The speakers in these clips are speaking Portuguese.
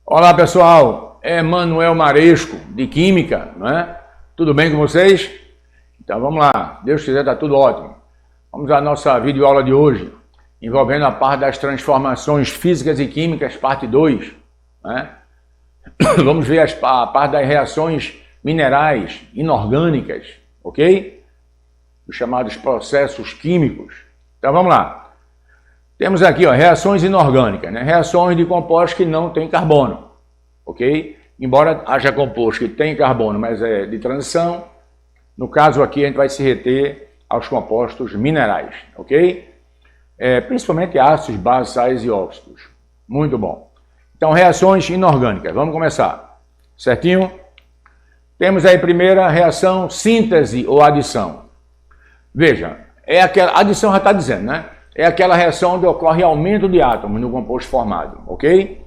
Olá pessoal, é Manuel Maresco de Química, não é? Tudo bem com vocês? Então vamos lá, Deus quiser tá tudo ótimo. Vamos à nossa videoaula de hoje, envolvendo a parte das transformações físicas e químicas, parte 2. Né? Vamos ver a parte das reações minerais inorgânicas, ok? Os chamados processos químicos. Então vamos lá. Temos aqui, ó, reações inorgânicas, né? Reações de compostos que não têm carbono, ok? Embora haja composto que tem carbono, mas é de transição, no caso aqui a gente vai se reter aos compostos minerais, ok? Principalmente ácidos, bases, sais e óxidos. Muito bom. Então, reações inorgânicas. Vamos começar. Certinho? Temos aí a primeira reação, síntese ou adição. Veja, a adição já está dizendo, né? É aquela reação onde ocorre aumento de átomos no composto formado, ok?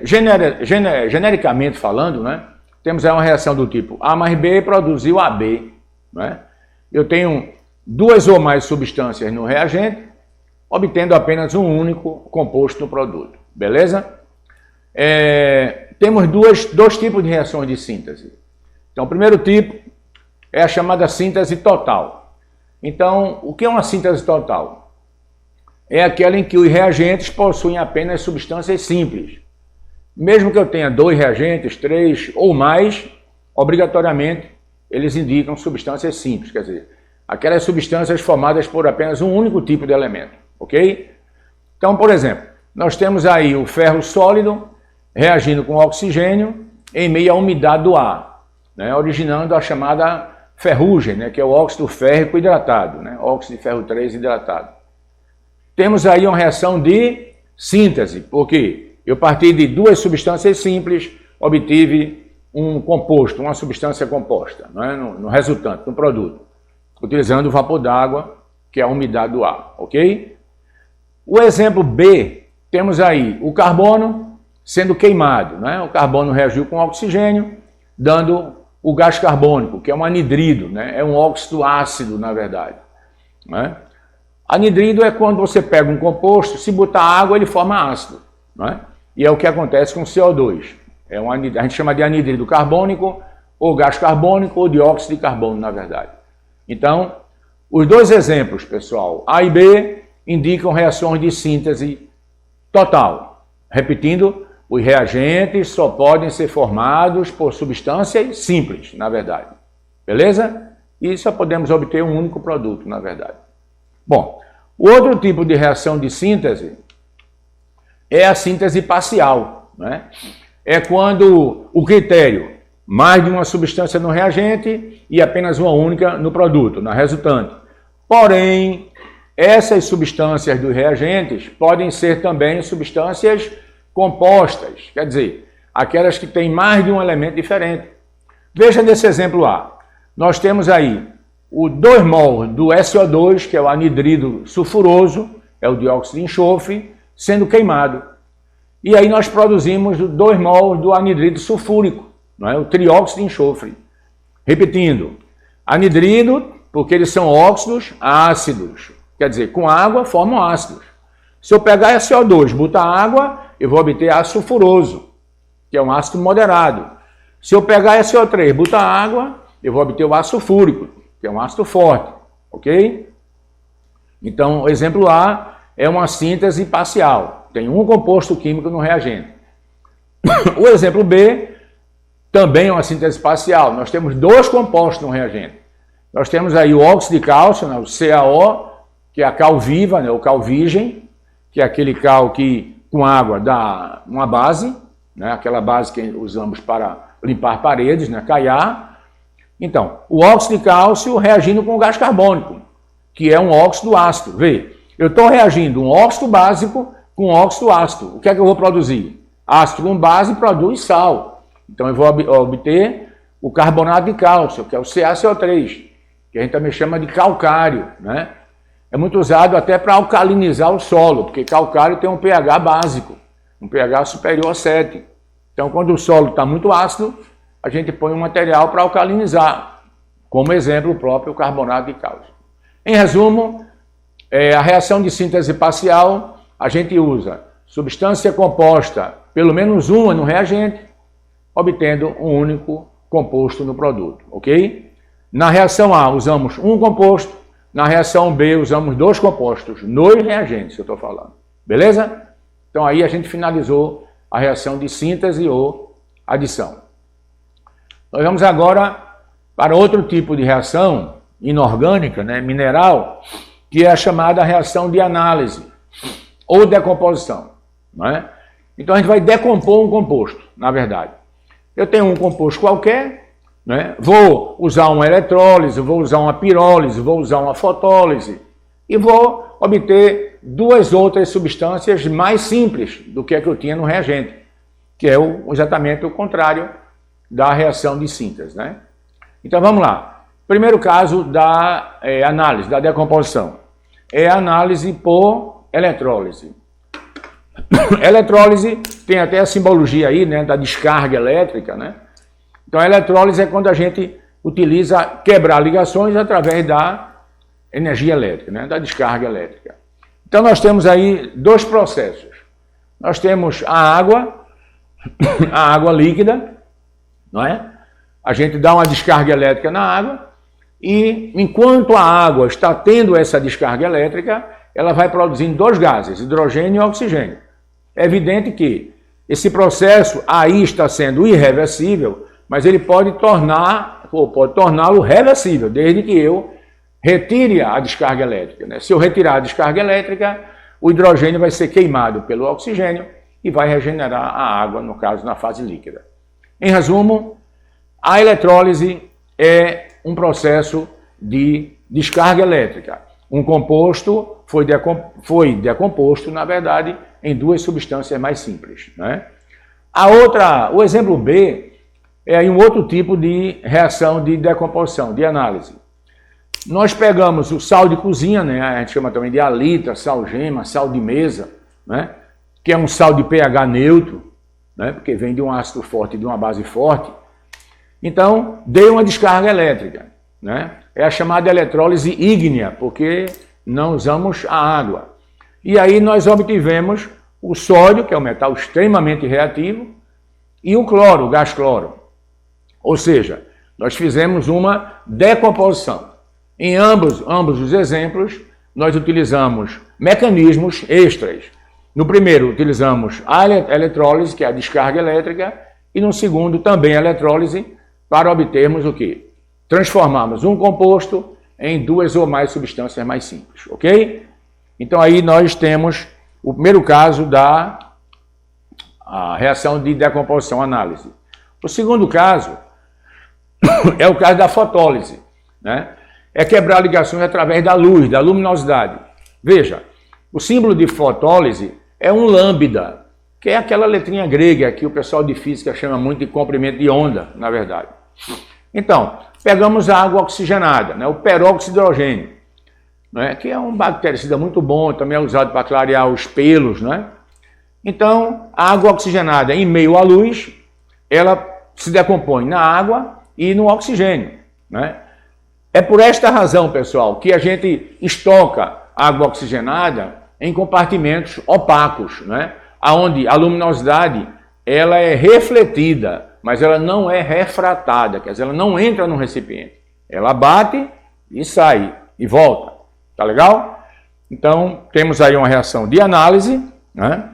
Genericamente falando, né? Temos aí uma reação do tipo A mais B produziu AB, né? Eu tenho duas ou mais substâncias no reagente, obtendo apenas um único composto no produto, beleza? Temos dois tipos de reações de síntese. Então, o primeiro tipo é a chamada síntese total. Então, o que é uma síntese total? É aquela em que os reagentes possuem apenas substâncias simples. Mesmo que eu tenha 2 reagentes, 3 ou mais, obrigatoriamente eles indicam substâncias simples, quer dizer, aquelas substâncias formadas por apenas um único tipo de elemento, ok? Então, por exemplo, nós temos aí o ferro sólido reagindo com oxigênio em meio à umidade do ar, né, originando a chamada ferrugem, né, que é o óxido férrico hidratado, né, óxido de ferro 3 hidratado. Temos aí uma reação de síntese, porque eu parti de 2 substâncias simples, obtive um composto, uma substância composta, né, no resultante, no produto, utilizando o vapor d'água, que é a umidade do ar, ok? O exemplo B, temos aí o carbono sendo queimado, né? O carbono reagiu com oxigênio, dando o gás carbônico, que é um anidrido, né? É um óxido ácido, na verdade, né? Anidrido é quando você pega um composto, se botar água, ele forma ácido, né? E é o que acontece com o CO2. A gente chama de anidrido carbônico, ou gás carbônico, ou dióxido de carbono, na verdade. Então, os dois exemplos, pessoal, A e B, indicam reações de síntese total. Repetindo, os reagentes só podem ser formados por substâncias simples, na verdade. Beleza? E só podemos obter um único produto, na verdade. Bom, o outro tipo de reação de síntese é a síntese parcial, né? É quando o critério, mais de uma substância no reagente e apenas uma única no produto, na resultante. Porém, essas substâncias dos reagentes podem ser também substâncias compostas, quer dizer, aquelas que têm mais de um elemento diferente. Veja nesse exemplo A, nós temos aí o 2 mol do SO2, que é o anidrido sulfuroso, é o dióxido de enxofre, sendo queimado. E aí nós produzimos 2 mol do anidrido sulfúrico, não é? O trióxido de enxofre. Repetindo, anidrido, porque eles são óxidos ácidos, quer dizer, com água formam ácidos. Se eu pegar SO2 e botar água, eu vou obter ácido sulfuroso, que é um ácido moderado. Se eu pegar SO3 e botar água, eu vou obter o ácido sulfúrico, que é um ácido forte, ok? Então, o exemplo A é uma síntese parcial, tem um composto químico no reagente. O exemplo B também é uma síntese parcial, nós temos 2 compostos no reagente. Nós temos aí o óxido de cálcio, né, o CaO, que é a cal viva, né, o cal virgem, que é aquele cal que com água dá uma base, né, aquela base que usamos para limpar paredes, né, caiar. Então, o óxido de cálcio reagindo com o gás carbônico, que é um óxido ácido. Vê, eu estou reagindo um óxido básico com óxido ácido. O que é que eu vou produzir? Ácido com base produz sal. Então, eu vou obter o carbonato de cálcio, que é o CaCO3, que a gente também chama de calcário, né? É muito usado até para alcalinizar o solo, porque calcário tem um pH básico, um pH superior a 7. Então, quando o solo está muito ácido, a gente põe um material para alcalinizar, como exemplo o próprio carbonato de cálcio. Em resumo, a reação de síntese parcial, a gente usa substância composta, pelo menos uma no reagente, obtendo um único composto no produto, ok? Na reação A usamos um composto, na reação B usamos 2 compostos, nos reagentes, eu estou falando, beleza? Então aí a gente finalizou a reação de síntese ou adição. Nós vamos agora para outro tipo de reação inorgânica, né, mineral, que é a chamada reação de análise ou decomposição. Né? Então a gente vai decompor um composto, na verdade. Eu tenho um composto qualquer, né? Vou usar uma eletrólise, vou usar uma pirólise, vou usar uma fotólise e vou obter 2 outras substâncias mais simples do que a que eu tinha no reagente, que é exatamente o contrário da reação de síntese. Né? Então vamos lá. Primeiro caso da análise, da decomposição, é a análise por eletrólise. Eletrólise tem até a simbologia aí, né, da descarga elétrica, né? Então a eletrólise é quando a gente utiliza quebrar ligações através da energia elétrica, né, da descarga elétrica. Então nós temos aí 2 processos. Nós temos a água líquida, não é? A gente dá uma descarga elétrica na água e enquanto a água está tendo essa descarga elétrica, ela vai produzindo 2 gases, hidrogênio e oxigênio. É evidente que esse processo aí está sendo irreversível, mas ele pode torná-lo reversível, desde que eu retire a descarga elétrica. Né? Se eu retirar a descarga elétrica, o hidrogênio vai ser queimado pelo oxigênio e vai regenerar a água, no caso, na fase líquida. Em resumo, a eletrólise é um processo de descarga elétrica. Um composto foi decomposto, na verdade, em 2 substâncias mais simples. Né? O exemplo B é aí um outro tipo de reação de decomposição, de análise. Nós pegamos o sal de cozinha, né? A gente chama também de halita, sal gema, sal de mesa, né? Que é um sal de pH neutro, né? Porque vem de um ácido forte e de uma base forte. Então, dei uma descarga elétrica. Né? É a chamada eletrólise ígnea, porque não usamos a água. E aí nós obtivemos o sódio, que é um metal extremamente reativo, e o cloro, o gás cloro. Ou seja, nós fizemos uma decomposição. Em ambos os exemplos, nós utilizamos mecanismos extras. No primeiro, utilizamos a eletrólise, que é a descarga elétrica, e no segundo, também a eletrólise, para obtermos o quê? Transformarmos um composto em 2 ou mais substâncias mais simples, ok? Então aí nós temos o primeiro caso da reação de decomposição, análise. O segundo caso é o caso da fotólise, né? É quebrar ligações através da luz, da luminosidade. Veja, o símbolo de fotólise é um lambda, que é aquela letrinha grega que o pessoal de física chama muito de comprimento de onda, na verdade. Então, pegamos a água oxigenada, né, o peróxido de hidrogênio, né, que é um bactericida muito bom, também é usado para clarear os pelos. Né? Então, a água oxigenada em meio à luz, ela se decompõe na água e no oxigênio. Né? É por esta razão, pessoal, que a gente estoca água oxigenada em compartimentos opacos, né? Onde a luminosidade ela é refletida, mas ela não é refratada, quer dizer, ela não entra no recipiente. Ela bate e sai, e volta. Tá legal? Então, temos aí uma reação de análise, né?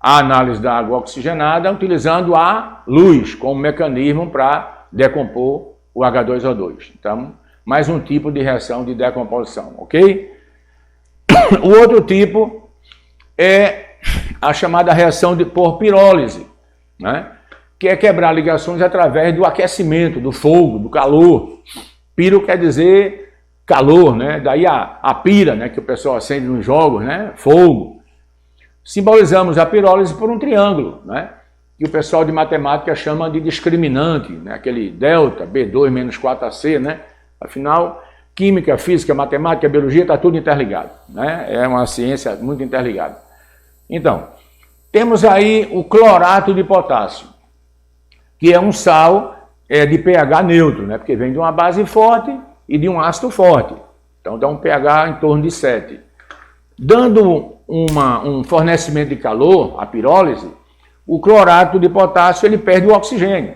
A análise da água oxigenada, utilizando a luz como mecanismo para decompor o H2O2. Então, mais um tipo de reação de decomposição, ok? O outro tipo é a chamada reação por pirólise, né? Que é quebrar ligações através do aquecimento, do fogo, do calor. Piro quer dizer calor, né? Daí a pira, né? Que o pessoal acende nos jogos, né? Fogo. Simbolizamos a pirólise por um triângulo, né? Que o pessoal de matemática chama de discriminante, né? Aquele delta, B2 menos 4AC, né? Afinal, química, física, matemática, biologia, está tudo interligado, né? É uma ciência muito interligada. Então, temos aí o clorato de potássio, que é um sal de pH neutro, né? Porque vem de uma base forte e de um ácido forte. Então dá um pH em torno de 7. dando um fornecimento de calor, a pirólise, o clorato de potássio ele perde o oxigênio.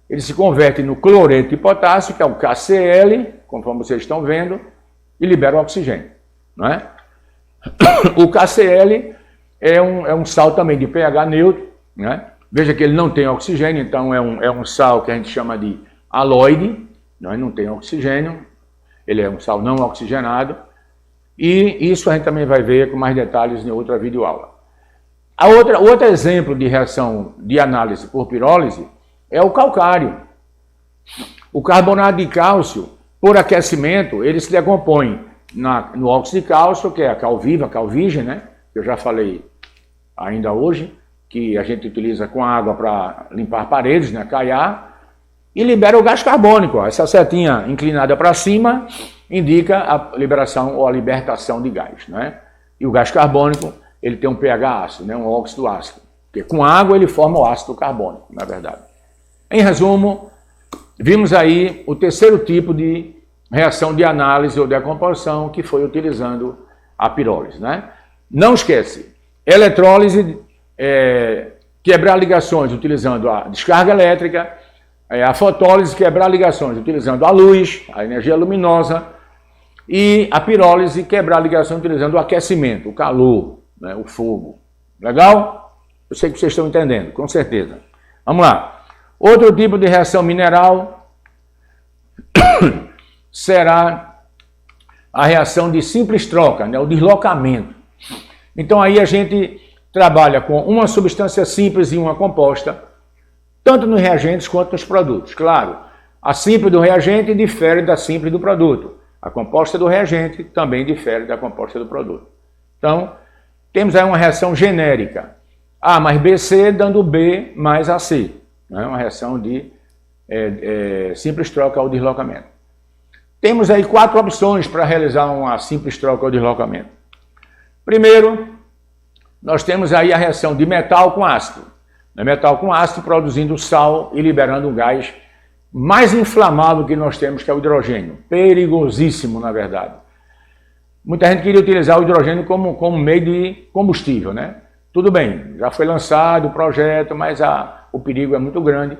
Ele se converte no cloreto de potássio, que é o KCl, conforme vocês estão vendo, e libera o oxigênio. Não é? O KCl é um sal também de pH neutro. Né? Veja que ele não tem oxigênio, então é um sal que a gente chama de aloide, não tem oxigênio, ele é um sal não oxigenado. E isso a gente também vai ver com mais detalhes em outra videoaula. Outro exemplo de reação de análise por pirólise é o calcário. O carbonato de cálcio, por aquecimento, ele se decompõe no óxido de cálcio, que é a cal viva, a cal virgem, né? Eu já falei ainda hoje, que a gente utiliza com água para limpar paredes, né? Caiar, e libera o gás carbônico. Ó. Essa setinha inclinada para cima indica a liberação ou a libertação de gás, né? E o gás carbônico, ele tem um pH ácido, né? Um óxido ácido. Porque com água ele forma o ácido carbônico, na verdade. Em resumo, vimos aí o terceiro tipo de reação de análise ou decomposição que foi utilizando a pirólise, né? Não esquece, eletrólise, quebrar ligações utilizando a descarga elétrica, a fotólise, quebrar ligações utilizando a luz, a energia luminosa, e a pirólise, quebrar ligações utilizando o aquecimento, o calor, né? O fogo. Legal? Eu sei que vocês estão entendendo, com certeza. Vamos lá. Outro tipo de reação mineral será a reação de simples troca, né? O deslocamento. Então aí a gente trabalha com uma substância simples e uma composta, tanto nos reagentes quanto nos produtos. Claro, a simples do reagente difere da simples do produto. A composta do reagente também difere da composta do produto. Então, temos aí uma reação genérica. A mais BC dando B mais AC. Né? Uma reação de simples troca ou deslocamento. Temos aí 4 opções para realizar uma simples troca ou deslocamento. Primeiro, nós temos aí a reação de metal com ácido. Metal com ácido produzindo sal e liberando um gás mais inflamável que nós temos, que é o hidrogênio. Perigosíssimo, na verdade. Muita gente queria utilizar o hidrogênio como meio de combustível, né? Tudo bem, já foi lançado o projeto, mas o perigo é muito grande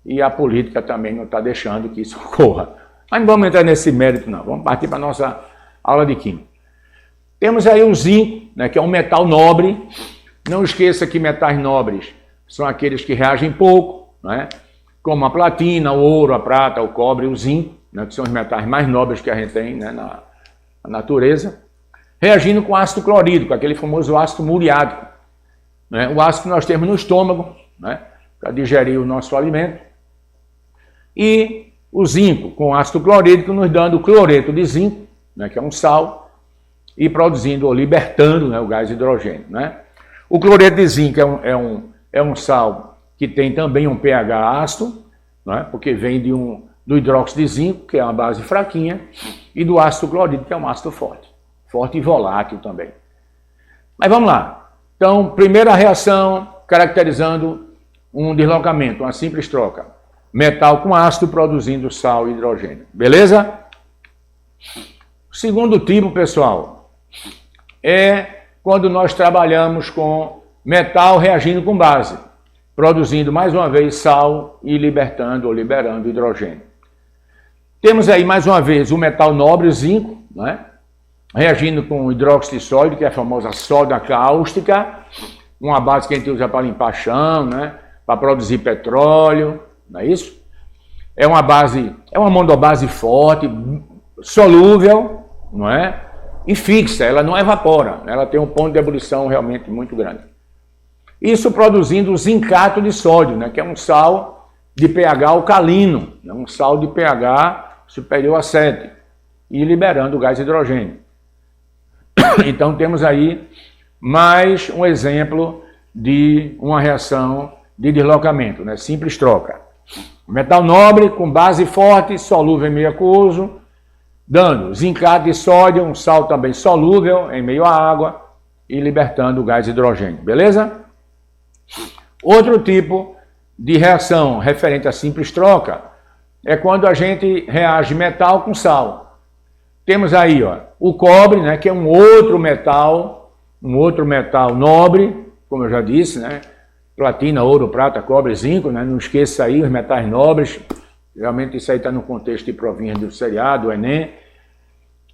e a política também não está deixando que isso ocorra. Mas não vamos entrar nesse mérito, não. Vamos partir para a nossa aula de química. Temos aí o zinco, né, que é um metal nobre. Não esqueça que metais nobres são aqueles que reagem pouco, né, como a platina, o ouro, a prata, o cobre, o zinco, né, que são os metais mais nobres que a gente tem, né, na natureza, reagindo com ácido clorídrico, aquele famoso ácido muriático, né, o ácido que nós temos no estômago, né, para digerir o nosso alimento, e o zinco com ácido clorídrico nos dando o cloreto de zinco, né, que é um sal, e produzindo ou libertando, né, o gás hidrogênio. Né. O cloreto de zinco é um sal que tem também um pH ácido, né, porque vem do hidróxido de zinco, que é uma base fraquinha, e do ácido clorídrico, que é um ácido forte e volátil também. Mas vamos lá. Então, primeira reação caracterizando um deslocamento, uma simples troca. Metal com ácido produzindo sal e hidrogênio. Beleza? O segundo tipo, pessoal, é quando nós trabalhamos com metal reagindo com base, produzindo mais uma vez sal e libertando ou liberando hidrogênio. Temos aí mais uma vez o metal nobre, o zinco, né? Reagindo com hidróxido de sódio, que é a famosa soda cáustica, uma base que a gente usa para limpar chão, né? Para produzir petróleo, não é isso? É uma mondobase forte, solúvel, não é? E fixa, ela não evapora, ela tem um ponto de ebulição realmente muito grande. Isso produzindo o zincato de sódio, né? Que é um sal de pH alcalino, né? Um sal de pH superior a 7, e liberando o gás hidrogênio. Então temos aí mais um exemplo de uma reação de deslocamento, né? Simples troca. Metal nobre com base forte, solúvel em meio aquoso, dando zincato de sódio, um sal também solúvel em meio à água, e libertando o gás hidrogênio. Beleza? Outro tipo de reação referente a simples troca é quando a gente reage metal com sal. Temos aí, ó, o cobre, né, que é um outro metal nobre, como eu já disse, né? Platina, ouro, prata, cobre, zinco, né? Não esqueça aí os metais nobres. Realmente isso aí está no contexto de provinhas do seriado, do Enem.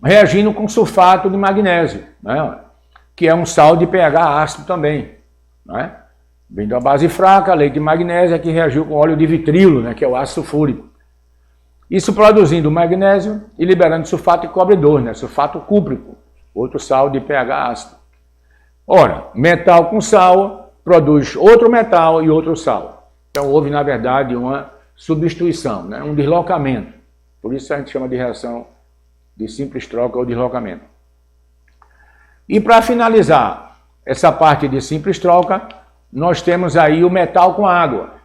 Reagindo com sulfato de magnésio, né? Que é um sal de pH ácido também, né? Vem da base fraca, leite de magnésio, que reagiu com óleo de vitrilo, né? Que é o ácido sulfúrico. Isso produzindo magnésio e liberando sulfato de cobre 2, né? Sulfato cúprico, outro sal de pH ácido. Ora, metal com sal produz outro metal e outro sal. Então houve, na verdade, uma substituição, né? Um deslocamento. Por isso a gente chama de reação de simples troca ou deslocamento. E para finalizar essa parte de simples troca, nós temos aí o metal com água,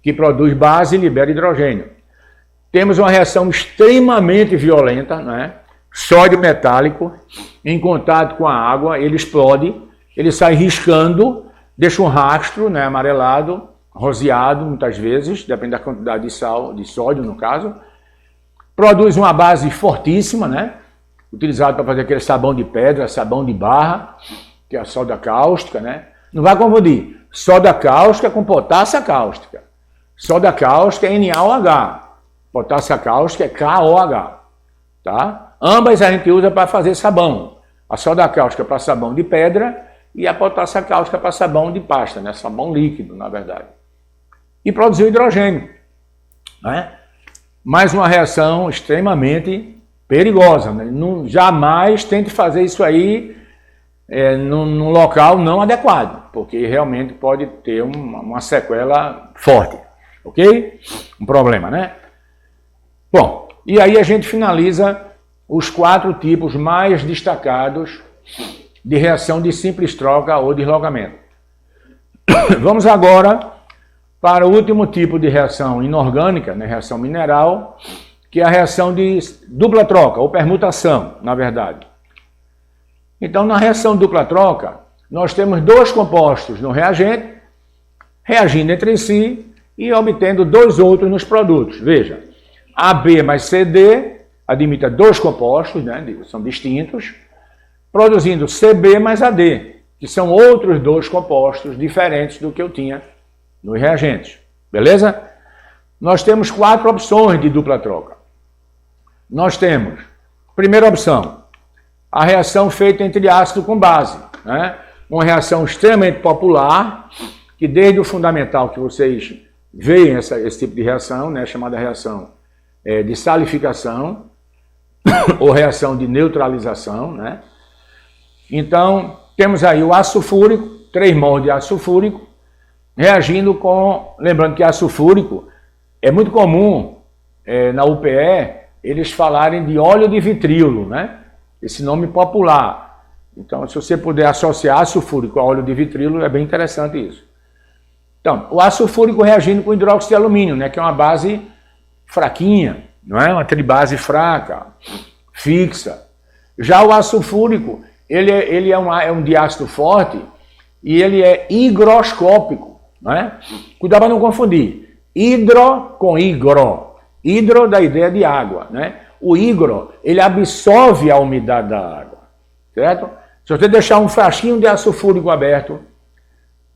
que produz base e libera hidrogênio. Temos uma reação extremamente violenta, né? Sódio metálico, em contato com a água, ele explode, ele sai riscando, deixa um rastro, né, amarelado, roseado muitas vezes, depende da quantidade de sal, de sódio no caso. Produz uma base fortíssima, né? Utilizado para fazer aquele sabão de pedra, sabão de barra, que é a soda cáustica, né? Não vai confundir soda cáustica com potássio cáustica. Soda cáustica é NaOH, potássio cáustica é KOH, tá? Ambas a gente usa para fazer sabão. A soda cáustica para sabão de pedra e a potássio cáustica para sabão de pasta, né? Sabão líquido, na verdade. E produziu hidrogênio, né? Mais uma reação extremamente perigosa, né? Não, jamais tente fazer isso aí num local não adequado, porque realmente pode ter uma sequela forte, ok? Um problema, né? Bom, e aí a gente finaliza os 4 tipos mais destacados de reação de simples troca ou deslocamento. Vamos agora para o último tipo de reação inorgânica, né, reação mineral, que é a reação de dupla troca, ou permutação, na verdade. Então, na reação dupla troca, nós temos 2 compostos no reagente, reagindo entre si e obtendo 2 outros nos produtos. Veja, AB mais CD admite 2 compostos, né, são distintos, produzindo CB mais AD, que são outros 2 compostos diferentes do que eu tinha nos reagentes, beleza? Nós temos 4 opções de dupla troca. Nós temos, primeira opção, a reação feita entre ácido com base, né? Uma reação extremamente popular, que desde o fundamental que vocês veem esse tipo de reação, né? Chamada reação de salificação, ou reação de neutralização, né? Então, temos aí o ácido sulfúrico, 3 mols de ácido sulfúrico, reagindo com, lembrando que ácido sulfúrico é muito comum na UPE eles falarem de óleo de vitrilo, né? Esse nome popular. Então, se você puder associar ácido sulfúrico a óleo de vitrilo, é bem interessante isso. Então, o ácido sulfúrico reagindo com hidróxido de alumínio, né? Que é uma base fraquinha, não é? Uma tribase fraca, fixa. Já o ácido sulfúrico, ele é um diácido forte e ele é higroscópico. Né? Cuidado para não confundir hidro com higro. Hidro da ideia de água, né? O higro, ele absorve a umidade da água, certo? Se você deixar um frasquinho de ácido sulfúrico aberto,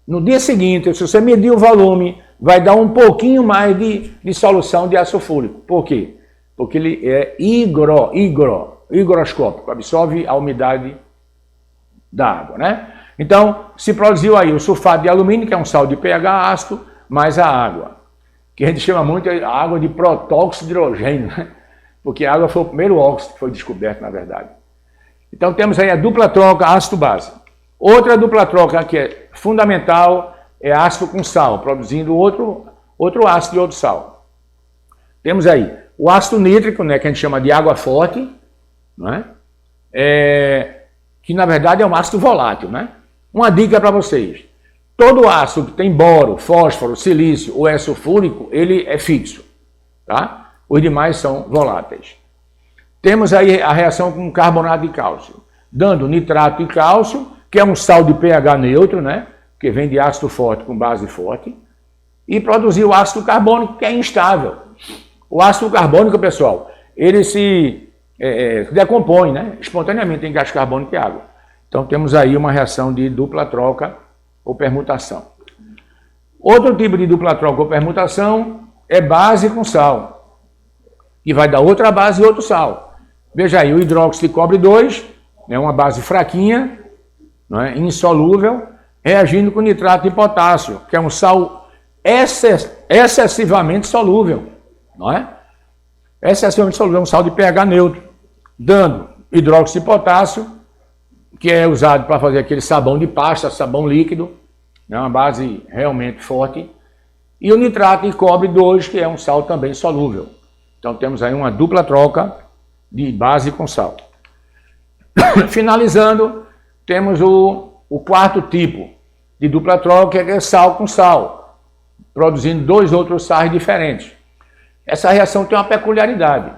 no dia seguinte, se você medir o volume, vai dar um pouquinho mais de solução de ácido sulfúrico. Por quê? Porque ele é higroscópico, absorve a umidade da água, né? Então, se produziu aí o sulfato de alumínio, que é um sal de pH ácido, mais a água, que a gente chama muito a água de protóxido de hidrogênio, né? Porque a água foi o primeiro óxido que foi descoberto, na verdade. Então, temos aí a dupla troca ácido-base. Outra dupla troca que é fundamental é ácido com sal, produzindo outro ácido e outro sal. Temos aí o ácido nítrico, né, que a gente chama de água forte, né? Que na verdade é um ácido volátil, né? Uma dica para vocês: todo ácido que tem boro, fósforo, silício ou é sulfúrico, ele é fixo, tá? Os demais são voláteis. Temos aí a reação com carbonato de cálcio, dando nitrato de cálcio, que é um sal de pH neutro, né? Que vem de ácido forte com base forte, e produzir o ácido carbônico, que é instável. O ácido carbônico, pessoal, ele decompõe, né, espontaneamente em gás carbônico e água. Então temos aí uma reação de dupla troca ou permutação. Outro tipo de dupla troca ou permutação é base com sal, que vai dar outra base e outro sal. Veja aí, o hidróxido de cobre 2 é uma base fraquinha, não é, insolúvel, reagindo com nitrato de potássio, que é um sal excessivamente solúvel, não é? Excessivamente solúvel, um sal de pH neutro, dando hidróxido de potássio, que é usado para fazer aquele sabão de pasta, sabão líquido, é uma base realmente forte, e o nitrato de cobre 2, que é um sal também solúvel. Então temos aí uma dupla troca de base com sal. Finalizando, temos o quarto tipo de dupla troca, que é sal com sal, produzindo dois outros sais diferentes. Essa reação tem uma peculiaridade.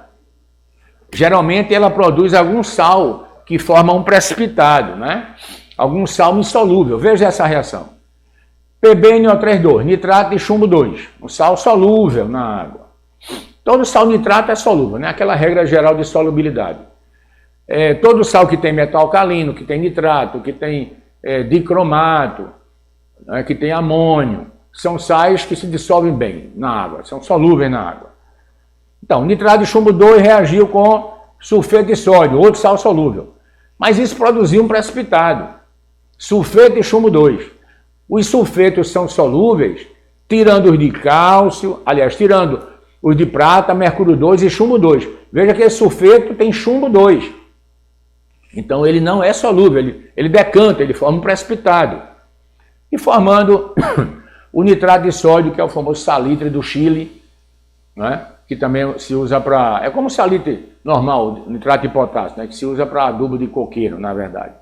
Geralmente ela produz algum sal que forma um precipitado, né? Algum sal insolúvel. Veja essa reação. PbNO3,2, nitrato de chumbo 2, um sal solúvel na água. Todo sal nitrato é solúvel, né? Aquela regra geral de solubilidade. Todo sal que tem metal alcalino, que tem nitrato, que tem dicromato, né? Que tem amônio, são sais que se dissolvem bem na água, são solúveis na água. Então, nitrato de chumbo 2 reagiu com sulfeto de sódio, outro sal solúvel. Mas isso produziu um precipitado, sulfeto de chumbo 2. Os sulfetos são solúveis, tirando os de cálcio, aliás, tirando os de prata, mercúrio 2 e chumbo 2. Veja que esse sulfeto tem chumbo 2. Então ele não é solúvel, ele decanta, ele forma um precipitado. E formando o nitrato de sódio, que é o famoso salitre do Chile, né? Que também se usa para... É como salitre normal, nitrato de potássio, né? Que se usa para adubo de coqueiro, na verdade.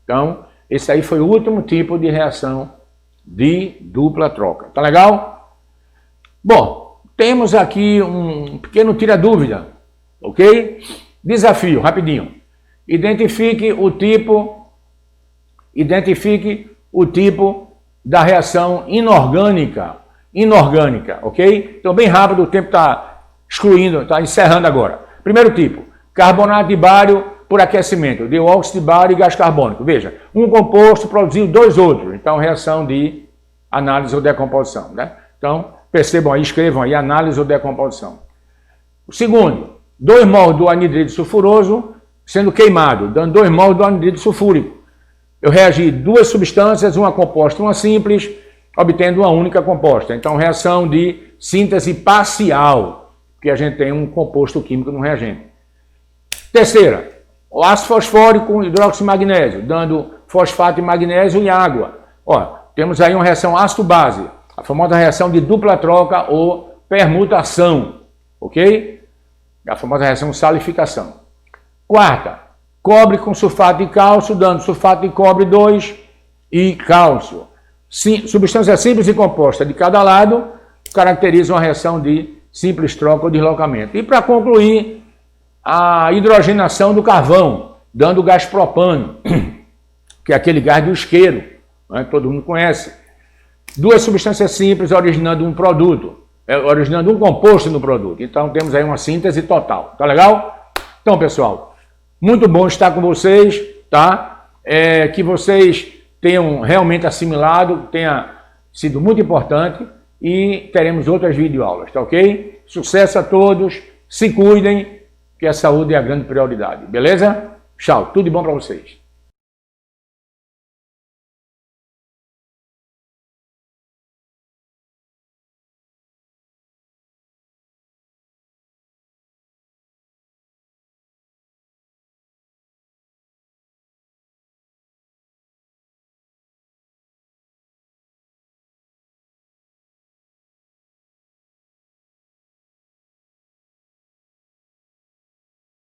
Então, esse aí foi o último tipo de reação de dupla troca. Tá legal? Bom, temos aqui um pequeno tira-dúvida, ok? Desafio, rapidinho. Identifique o tipo da reação inorgânica, ok? Então, bem rápido, o tempo está excluindo, está encerrando agora. Primeiro tipo, carbonato de bário por aquecimento, dióxido de bário e gás carbônico. Veja, um composto produziu dois outros, então reação de análise ou decomposição, né? Então, percebam aí, escrevam aí, análise ou decomposição. O segundo, 2 mols do anidrido sulfuroso sendo queimado, dando 2 mols do anidrido sulfúrico. Eu reagi duas substâncias, uma composta e uma simples, obtendo uma única composta. Então, reação de síntese parcial, que a gente tem um composto químico no reagente. Terceira, o ácido fosfórico com hidróxido de magnésio, dando fosfato de magnésio e água. Ó, temos aí uma reação ácido-base, a famosa reação de dupla troca ou permutação, ok? A famosa reação salificação. Quarta, cobre com sulfato de cálcio, dando sulfato de cobre 2 e cálcio. Substância simples e composta de cada lado caracterizam a reação de simples troca ou deslocamento. E para concluir, a hidrogenação do carvão, dando gás propano, que é aquele gás do isqueiro, né, que todo mundo conhece. Duas substâncias simples originando um produto, originando um composto no produto. Então temos aí uma síntese total. Tá legal? Então, pessoal, muito bom estar com vocês, tá? Que vocês tenham realmente assimilado, tenha sido muito importante e teremos outras videoaulas, tá ok? Sucesso a todos, se cuidem, que a saúde é a grande prioridade, beleza? Tchau, tudo de bom para vocês.